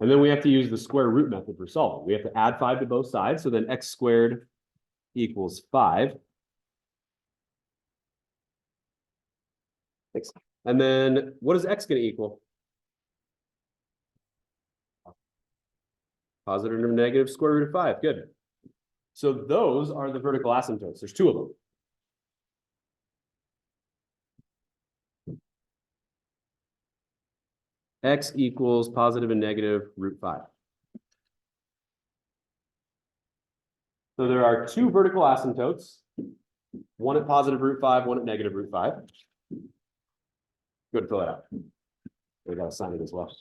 And then we have to use the square root method for solving. We have to add 5 to both sides. So then x squared equals 5. And then what is x going to equal? Positive or negative square root of 5. Good. So those are the vertical asymptotes. There's 2 of them. X equals positive and negative root 5. So there are 2 vertical asymptotes, one at positive root 5, one at negative root 5. Go ahead and fill that out. We got to sign it as well.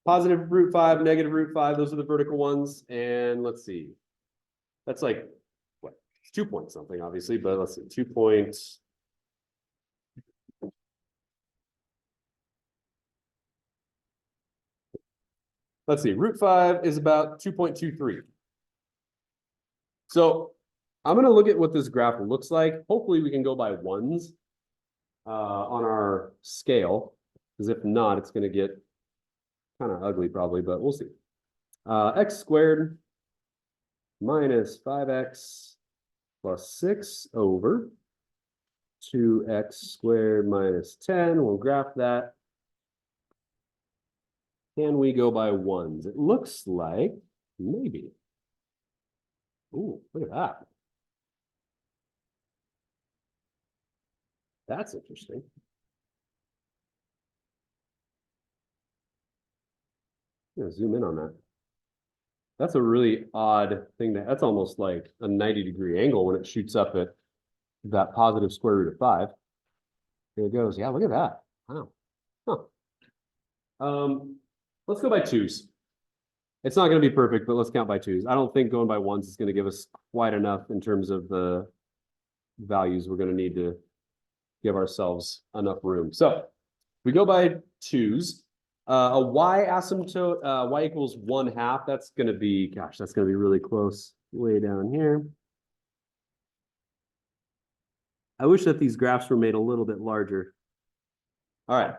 Positive root 5, negative root 5, those are the vertical ones. And let's see. That's like, what? It's 2 point something, obviously, but let's see, 2 points. Let's see, root 5 is about 2.23. So I'm going to look at what this graph looks like. Hopefully we can go by ones on our scale, because if not, it's going to get kind of ugly probably, but we'll see. X squared minus 5x plus 6 over 2x squared minus 10. We'll graph that. Can we go by ones? It looks like maybe. Ooh, look at that. That's interesting. I'm gonna zoom in on that. That's a really odd thing. That's almost like a 90-degree angle when it shoots up at that positive square root of 5. There it goes. Yeah, look at that. Wow. Huh. Let's go by 2s. It's not going to be perfect, but let's count by 2s. I don't think going by 1s is going to give us quite enough in terms of the values we're going to need to give ourselves enough room. So we go by 2s. A y asymptote, y equals 1/2. That's going to be, gosh, that's going to be really close way down here. I wish that these graphs were made a little bit larger. All right.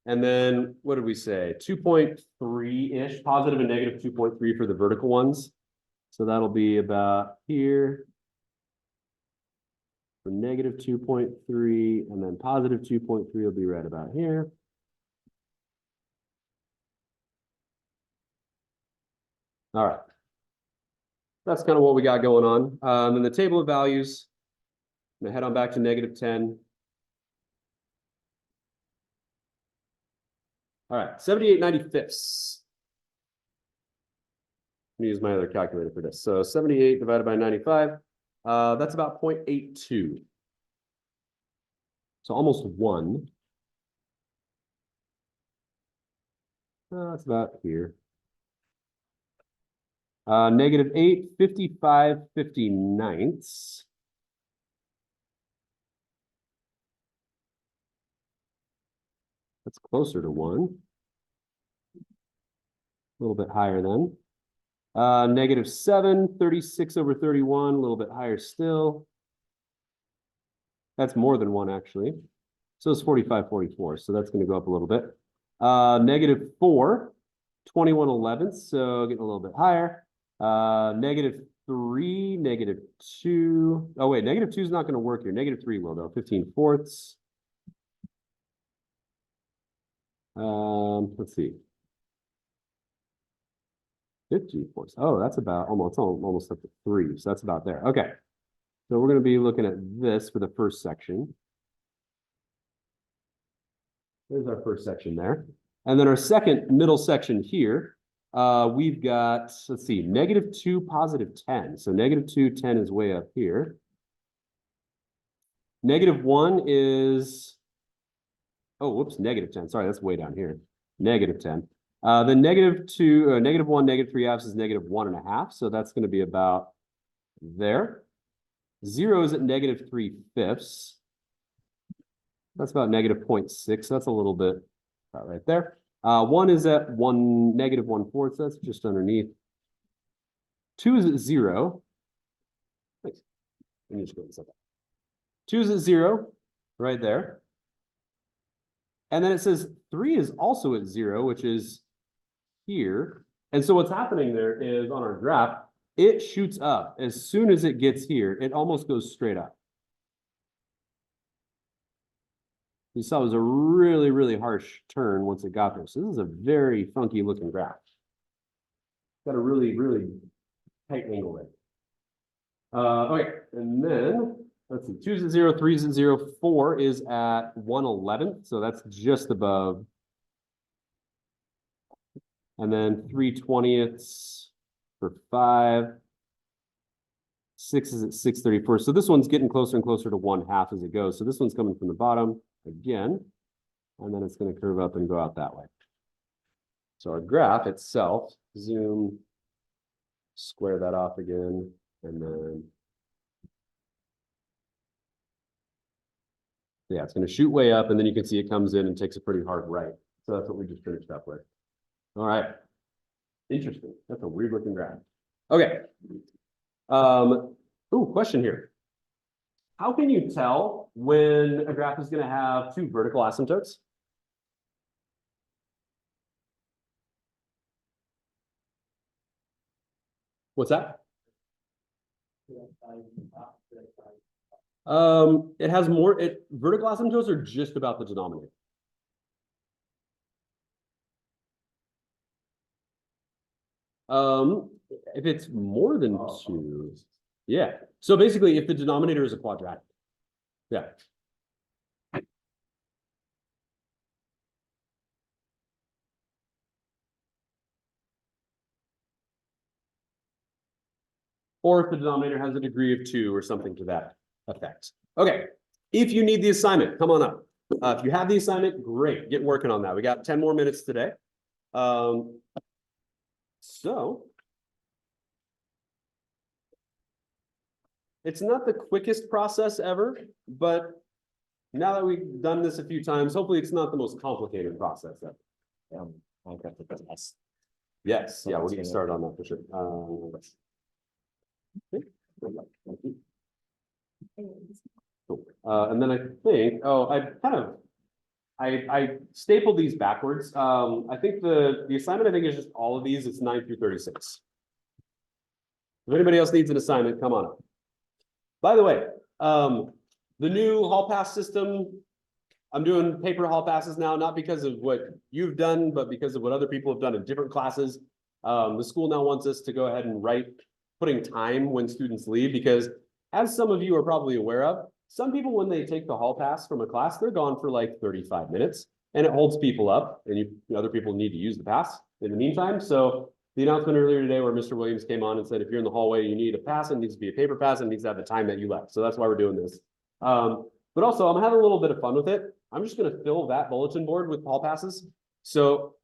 And then what did we say? 2.3-ish, positive and negative 2.3 for the vertical ones. So that'll be about here. For negative 2.3, and then positive 2.3 will be right about here. All right. That's kind of what we got going on. In the table of values, I'm going to head on back to negative 10. All right, 78/95. Let me use my other calculator for this. So 78 divided by 95, that's about 0.82. So almost 1. That's about here. -8, 55, 59ths. That's closer to 1. A little bit higher then. -7, 36 over 31, a little bit higher still. That's more than 1, actually. So it's 45, 44. So that's going to go up a little bit. -4, 21 11ths. So getting a little bit higher. -3, -2. Oh, wait, -2 is not going to work here. -3 will, though. 15 fourths. Let's see. 50 fourths. Oh, that's about almost up to 3. So that's about there. Okay. So we're going to be looking at this for the first section. There's our first section there. And then our second middle section here, we've got, let's see, -2, +10. So -2, 10 is way up here. -1 is, oh, whoops, -10. Sorry, that's way down here. -10. Then -2, -1, -3/2 is -1.5. So that's going to be about there. 0 is at -3/5. That's about -0.6. That's a little bit about right there. 1 is at -1/4. That's just underneath. 2 is at 0. Thanks. Let me just go and set that. 2 is at 0, right there. And then it says 3 is also at 0, which is here. And so what's happening there is on our graph, it shoots up. As soon as it gets here, it almost goes straight up. You saw it was a really, really harsh turn once it got there. So this is a very funky looking graph. Got a really, really tight angle there. Okay, and then let's see, 2 is at 0, 3 is at 0, 4 is at 1/11. So that's just above. And then 3/20ths for 5. 6 is at 6/34. So this one's getting closer and closer to 1/2 as it goes. So this one's coming from the bottom again, and then it's going to curve up and go out that way. So our graph itself, zoom, square that off again, and then yeah, it's going to shoot way up, and then you can see it comes in and takes a pretty hard right. So that's what we just finished up with. All right. Interesting. That's a weird looking graph. Okay. Ooh, question here. How can you tell when a graph is going to have 2 vertical asymptotes? What's that? It has more, vertical asymptotes are just about the denominator. If it's more than 2, yeah. So basically, if the denominator is a quadratic, yeah. Or if the denominator has a degree of 2 or something to that effect. Okay, if you need the assignment, come on up. If you have the assignment, great, get working on that. We got 10 more minutes today. So it's not the quickest process ever, but now that we've done this a few times, hopefully it's not the most complicated process ever. Okay, that's Yes, yeah, we'll get started on that for sure. And then I think, I stapled these backwards. I think the assignment, I think, is just all of these. It's 9 through 36. If anybody else needs an assignment, come on up. By the way, the new hall pass system, I'm doing paper hall passes now, not because of what you've done, but because of what other people have done in different classes. The school now wants us to go ahead and write, putting time when students leave, because as some of you are probably aware of, some people, when they take the hall pass from a class, they're gone for like 35 minutes, and it holds people up, and other people need to use the pass in the meantime. So the announcement earlier today where Mr. Williams came on and said, if you're in the hallway, you need a pass, it needs to be a paper pass, and it needs to have the time that you left. So that's why we're doing this. But also, I'm having a little bit of fun with it. I'm just gonna fill that bulletin board with hall passes. So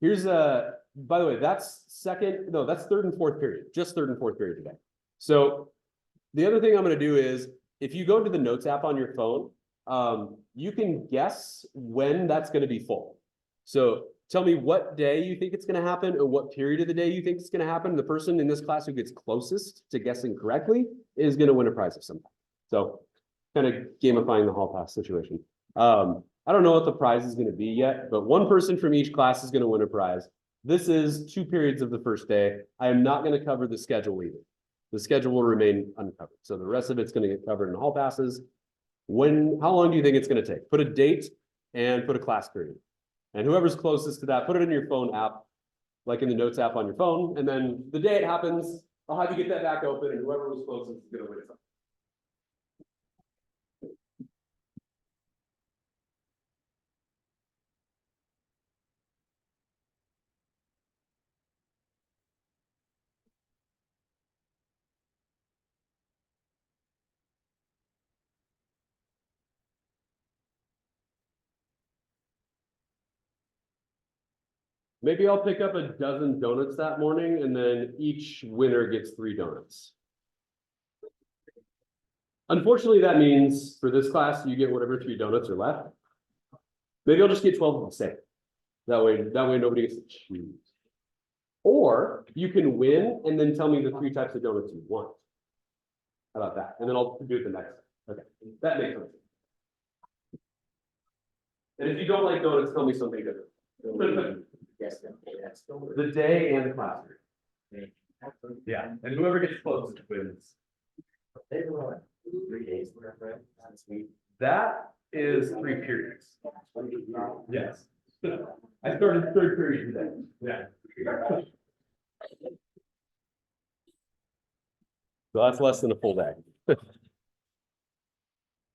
here's by the way, that's third and fourth period, just third and fourth period today. So the other thing I'm gonna do is, if you go to the Notes app on your phone, you can guess when that's gonna be full. So tell me what day you think it's gonna happen or what period of the day you think it's gonna happen. The person in this class who gets closest to guessing correctly is gonna win a prize of some kind. So kind of gamifying the hall pass situation. I don't know what the prize is gonna be yet, but one person from each class is gonna win a prize. This is 2 periods of the first day. I am not gonna cover the schedule either. The schedule will remain uncovered. So the rest of it's gonna get covered in hall passes. How long do you think it's gonna take? Put a date and put a class period. And whoever's closest to that, put it in your phone app, like in the Notes app on your phone. And then the day it happens, I'll have you get that back open and whoever was closest is gonna win something. Maybe I'll pick up a dozen donuts that morning and then each winner gets 3 donuts. Unfortunately, that means for this class, you get whatever 3 donuts are left. Maybe I'll just get 12 of the same. That way nobody gets to choose. Or you can win and then tell me the 3 types of donuts you want. How about that? And then I'll do it the next. Okay, that makes sense. And if you don't like donuts, tell me something different. Yes. The day and the class period. Yeah, and whoever gets close wins. 3 days. That's sweet. That is 3 periods. Yes. I started 3rd period today. Yeah. So that's less than a full day.